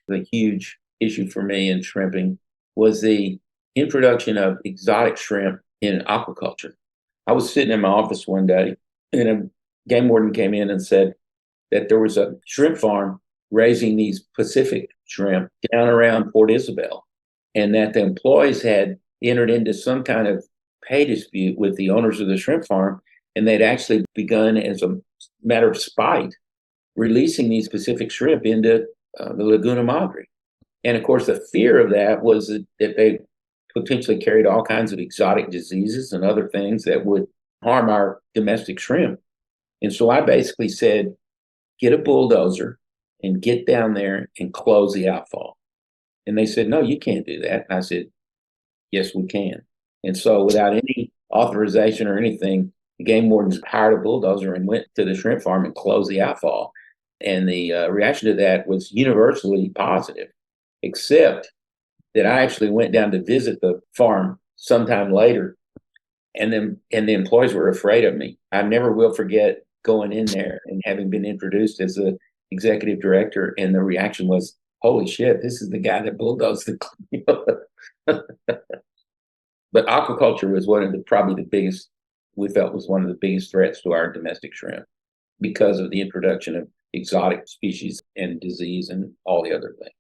The huge issue for me in shrimping was the introduction of exotic shrimp in aquaculture. I was sitting in my office one day and a game warden came in and said that there was a shrimp farm raising these Pacific shrimp down around Port Isabel, and that the employees had entered into some kind of pay dispute with the owners of the shrimp farm, and they'd actually begun, as a matter of spite, releasing these Pacific shrimp into the Laguna Madre. And of course, the fear of that was that they potentially carried all kinds of exotic diseases and other things that would harm our domestic shrimp. And so I basically said, get a bulldozer and get down there and close the outfall. And they said, no, you can't do that. And I said, yes, we can. And so without any authorization or anything, the game wardens hired a bulldozer and went to the shrimp farm and closed the outfall. And the reaction to that was universally positive, except that I actually went down to visit the farm sometime later, and the employees were afraid of me. I never will forget going in there and having been introduced as the executive director, and the reaction was, holy shit, this is the guy that bulldozed the But aquaculture was probably the biggest, we felt was one of the biggest threats to our domestic shrimp because of the introduction of exotic species and disease and all the other things.